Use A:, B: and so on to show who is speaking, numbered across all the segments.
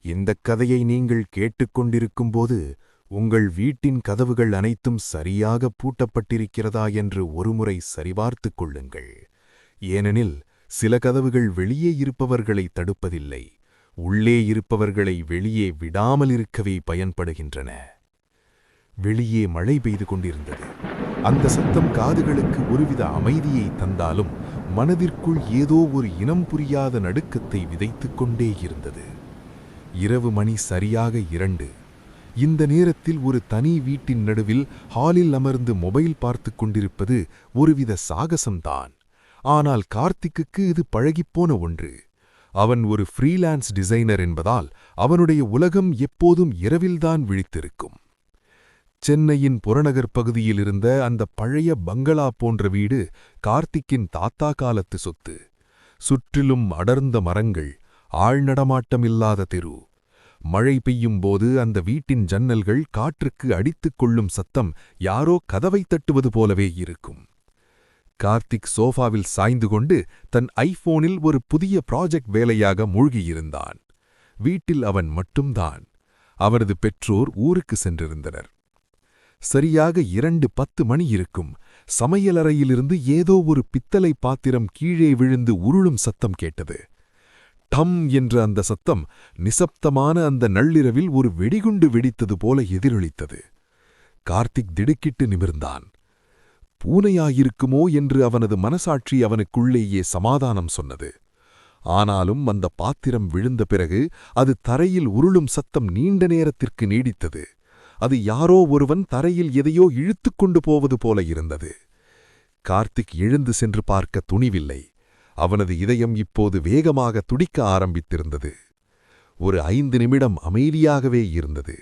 A: இந்தக் கதையை நீங்கள் கேட்டுக்கொண்டிருக்கும்போது உங்கள் வீட்டின் கதவுகள் அனைத்தும் சரியாக பூட்டப்பட்டிருக்கிறதா என்று ஒருமுறை சரிபார்த்துக் கொள்ளுங்கள். ஏனெனில் சில கதவுகள் வெளியே இருப்பவர்களை தடுப்பதில்லை, உள்ளே இருப்பவர்களை வெளியே விடாமல் இருக்கவே பயன்படுகின்றன. வெளியே மழை பெய்து கொண்டிருந்தது. அந்த சத்தம் காதுகளுக்கு ஒருவித அமைதியை தந்தாலும் மனதிற்குள் ஏதோ ஒரு இனம் புரியாத நடுக்கத்தை விதைத்துக் கொண்டே இருந்தது. இரவு மணி சரியாக 2. இந்த நேரத்தில் ஒரு தனி வீட்டின் நடுவில் ஹாலில் அமர்ந்து மொபைல் பார்த்து கொண்டிருப்பது ஒருவித சாகசம்தான். ஆனால் கார்த்திக்குக்கு இது பழகிப்போன ஒன்று. அவன் ஒரு ஃப்ரீலான்ஸ் டிசைனர் என்பதால் அவனுடைய உலகம் எப்போதும் இரவில்தான் விழித்திருக்கும். சென்னையின் புறநகர் பகுதியில் இருந்த அந்த பழைய பங்களா போன்ற வீடு கார்த்திக்கின் தாத்தா காலத்து சொத்து. சுற்றிலும் அடர்ந்த மரங்கள், ஆழ்நடமாட்டமில்லாத தெரு. மழை பெய்யும் போது அந்த வீட்டின் ஜன்னல்கள் காற்றுக்கு அடித்துக் கொள்ளும் சத்தம் யாரோ கதவை தட்டுவது போலவே இருக்கும். கார்த்திக் சோஃபாவில் சாய்ந்து கொண்டு தன் ஐபோனில் ஒரு புதிய ப்ராஜெக்ட் வேலையாக மூழ்கியிருந்தான். வீட்டில் அவன் மட்டும்தான். அவரது பெற்றோர் ஊருக்கு சென்றிருந்தனர். சரியாக 2:10 மணி இருக்கும். சமையலறையிலிருந்து ஏதோ ஒரு பித்தளை பாத்திரம் கீழே விழுந்து உருளும் சத்தம் கேட்டது. டம் என்ற அந்த சத்தம் நிசப்தமான அந்த நள்ளிரவில் ஒரு வெடிகுண்டு வெடித்தது போல எதிரொலித்தது. கார்த்திக் திடுக்கிட்டு நிமிர்ந்தான். பூனையாயிருக்குமோ என்று அவனது மனசாட்சி அவனுக்குள்ளேயே சமாதானம் சொன்னது. ஆனாலும் அந்த பாத்திரம் விழுந்த பிறகு அது தரையில் உருளும் சத்தம் நீண்ட நேரத்திற்கு நீடித்தது. அது யாரோ ஒருவன் தரையில் எதையோ இழுத்துக் கொண்டு போவது போல இருந்தது. கார்த்திக் எழுந்து சென்று பார்க்க துணிவில்லை. அவனது இதயம் இப்போது வேகமாக துடிக்க ஆரம்பித்திருந்தது. ஒரு 5 நிமிடம் அமைதியாகவே இருந்தது.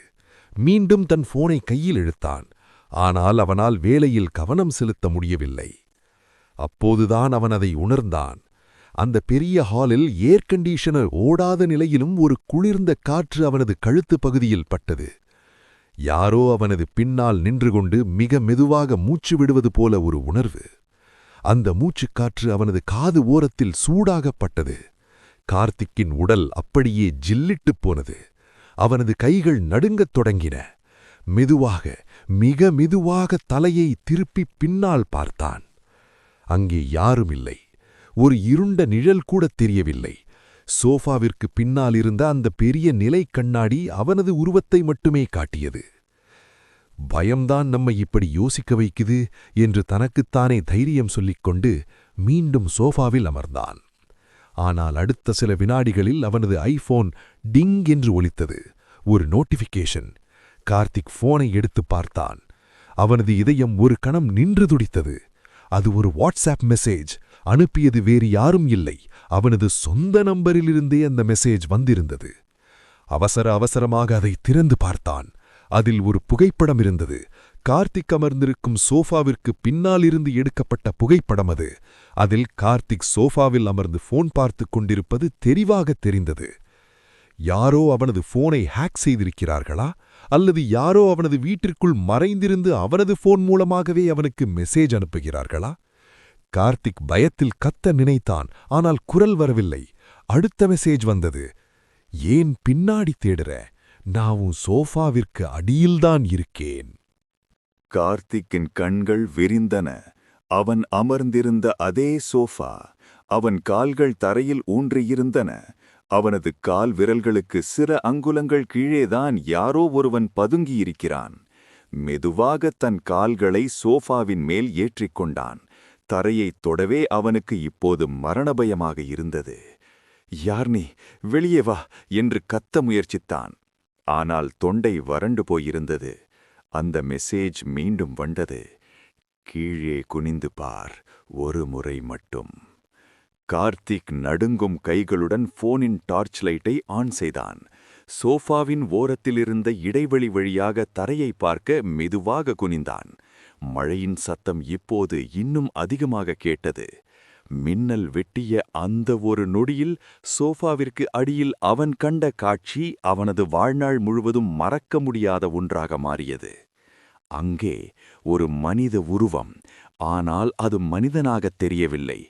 A: மீண்டும் தன் போனை கையில் இழுத்தான். ஆனால் அவனால் வேலையில் கவனம் செலுத்த முடியவில்லை. அப்போதுதான் அவன் அதை உணர்ந்தான். அந்த பெரிய ஹாலில் ஏர் கண்டிஷனர் ஓடாத நிலையிலும் ஒரு குளிர்ந்த காற்று அவனது கழுத்து பகுதியில் பட்டது. யாரோ அவனது பின்னால் நின்று கொண்டு மிக மெதுவாக மூச்சு விடுவது போல ஒரு உணர்வு. அந்த மூச்சுக்காற்று அவனது காது ஓரத்தில் சூடாகப்பட்டது. கார்த்திக்கின் உடல் அப்படியே ஜில்லிட்டுப் போனது. அவனது கைகள் நடுங்கத் தொடங்கின. மெதுவாக, மிக மெதுவாக தலையை திருப்பி பின்னால் பார்த்தான். அங்கே யாரும் இல்லை. ஒரு இருண்ட நிழல் கூடத் தெரியவில்லை. சோஃபாவிற்கு பின்னால் இருந்த அந்த பெரிய நிலை கண்ணாடி அவனது உருவத்தை மட்டுமே காட்டியது. பயம்தான் நம்மை இப்படி யோசிக்க வைக்குது என்று தனக்குத்தானே தைரியம் சொல்லிக்கொண்டு மீண்டும் சோஃபாவில் அமர்ந்தான். ஆனால் அடுத்த சில வினாடிகளில் அவனது ஐபோன் டிங் என்று ஒலித்தது. ஒரு நோட்டிஃபிகேஷன். கார்த்திக் போனை எடுத்து பார்த்தான். அவனது இதயம் ஒரு கணம் நின்று துடித்தது. அது ஒரு வாட்ஸ்ஆப் மெசேஜ். அனுப்பியது வேறு யாரும் இல்லை, அவனது சொந்த நம்பரிலிருந்தே அந்த மெசேஜ் வந்திருந்தது. அவசரமாக அதை திறந்து பார்த்தான். அதில் ஒரு புகைப்படம் இருந்தது. கார்த்திக் அமர்ந்திருக்கும் சோஃபாவிற்கு பின்னாலிருந்து எடுக்கப்பட்ட புகைப்படம் அது. அதில் கார்த்திக் சோஃபாவில் அமர்ந்து போன் பார்த்துக் கொண்டிருப்பது தெரிவாகத் தெரிந்தது. யாரோ அவனது போனை ஹேக் செய்திருக்கிறார்களா, அல்லது யாரோ அவனது வீட்டிற்குள் மறைந்திருந்து அவனது போன் மூலமாகவே அவனுக்கு மெசேஜ் அனுப்புகிறார்களா? கார்த்திக் பயத்தில் கத்த நினைத்தான். ஆனால் குரல் வரவில்லை. அடுத்த மெசேஜ் வந்தது. ஏன் பின்னாடி தேடுற? நான் உன் சோஃபாவிற்கு அடியில்தான் இருக்கேன்.
B: கார்த்திக்கின் கண்கள் விரிந்தன. அவன் அமர்ந்திருந்த அதே சோஃபா. அவன் கால்கள் தரையில் ஊன்றியிருந்தன. அவனது கால் விரல்களுக்கு சில அங்குலங்கள் கீழேதான் யாரோ ஒருவன் பதுங்கியிருக்கிறான். மெதுவாக தன் கால்களை சோஃபாவின் மேல் ஏற்றிக்கொண்டான். தரையைத் தொடவே அவனுக்கு இப்போது மரணபயமாக இருந்தது. யார் நீ? வெளியே வா என்று கத்த முயற்சித்தான். ஆனால் தொண்டை வறண்டு போயிருந்தது. அந்த மெசேஜ் மீண்டும் வந்தது. கீழே குனிந்து பார், ஒரு முறை மட்டும். கார்த்திக் நடுங்கும் கைகளுடன் போனின் டார்ச் லைட்டை ஆன் செய்தான். சோஃபாவின் ஓரத்திலிருந்த இடைவெளி வழியாக தரையை பார்க்க மெதுவாக குனிந்தான். மழையின் சத்தம் இப்போது இன்னும் அதிகமாக கேட்டது. மின்னல் வெட்டிய அந்த ஒரு நொடியில் சோஃபாவிற்கு அடியில் அவன் கண்ட காட்சி அவனது வாழ்நாள் முழுவதும் மறக்க முடியாத ஒன்றாக மாறியது. அங்கே ஒரு மனித உருவம். ஆனால் அது மனிதனாகத் தெரியவில்லை.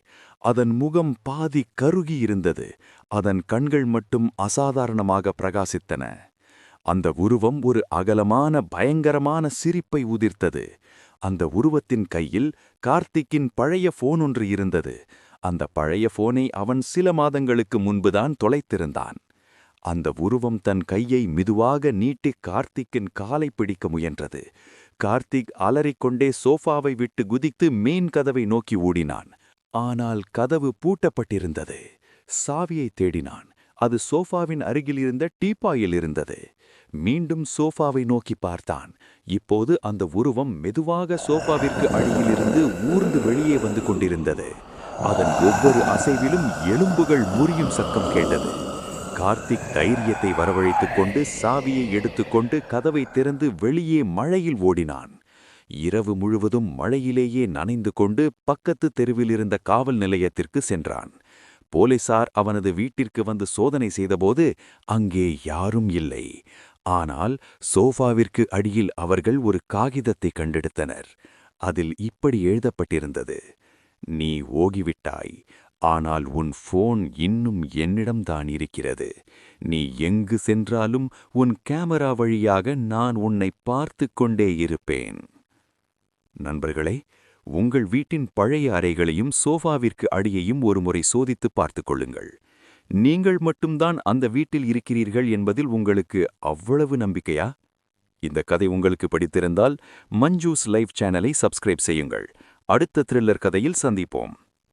B: அதன் முகம் பாதி கருகியிருந்தது. அதன் கண்கள் மட்டும் அசாதாரணமாக பிரகாசித்தன. அந்த உருவம் ஒரு அகலமான பயங்கரமான சிரிப்பை உதிர்த்தது. அந்த உருவத்தின் கையில் கார்த்திக்கின் பழைய போன் ஒன்று இருந்தது. அந்த பழைய போனை அவன் சில மாதங்களுக்கு முன்புதான் தொலைத்திருந்தான். அந்த உருவம் தன் கையை மெதுவாக நீட்டி கார்த்திக்கின் காலை பிடிக்க முயன்றது. கார்த்திக் அலறிக்கொண்டே சோஃபாவை விட்டு குதித்து மெயின் கதவை நோக்கி ஓடினான். ஆனால் கதவு பூட்டப்பட்டிருந்தது. சாவியை தேடினான். அது சோஃபாவின் அருகில் இருந்த டீப்பாயில் இருந்தது. மீண்டும் சோஃபாவை நோக்கி பார்த்தான். இப்போது அந்த உருவம் மெதுவாக சோஃபாவிற்கு அடியிலிருந்து ஊர்ந்து வெளியே வந்து கொண்டிருந்தது. அதன் ஒவ்வொரு அசைவிலும் எலும்புகள் முறியும் சத்தம் கேட்டது. கார்த்திக் தைரியத்தை வரவழைத்துக் கொண்டு சாவியை எடுத்துக்கொண்டு கதவை திறந்து வெளியே மழையில் ஓடினான். இரவு முழுவதும் மழையிலேயே நனைந்து கொண்டு பக்கத்து தெருவில் இருந்த காவல் நிலையத்திற்கு சென்றான். போலீசார் அவனது வீட்டிற்கு வந்து சோதனை செய்தபோது அங்கே யாரும் இல்லை. ஆனால் சோஃபாவிற்கு அடியில் அவர்கள் ஒரு காகிதத்தை கண்டெடுத்தனர். அதில் இப்படி எழுதப்பட்டிருந்தது: "நீ ஓகிவிட்டாய், ஆனால் உன் போன் இன்னும் என்னிடம்தான் இருக்கிறது. நீ எங்கு சென்றாலும் உன் கேமரா வழியாக நான் உன்னை பார்த்து கொண்டே இருப்பேன்." நண்பர்களே, உங்கள் வீட்டின் பழைய அறைகளையும் சோஃபாவிற்கு அடியையும் ஒருமுறை சோதித்து பார்த்துக் கொள்ளுங்கள். நீங்கள் மட்டும்தான் அந்த வீட்டில் இருக்கிறீர்கள் என்பதில் உங்களுக்கு அவ்வளவு நம்பிக்கையா? இந்த கதை உங்களுக்கு பிடித்திருந்தால் மஞ்சூஸ் லைவ் சேனலை சப்ஸ்கிரைப் செய்யுங்கள். அடுத்த த்ரில்லர் கதையில் சந்திப்போம்.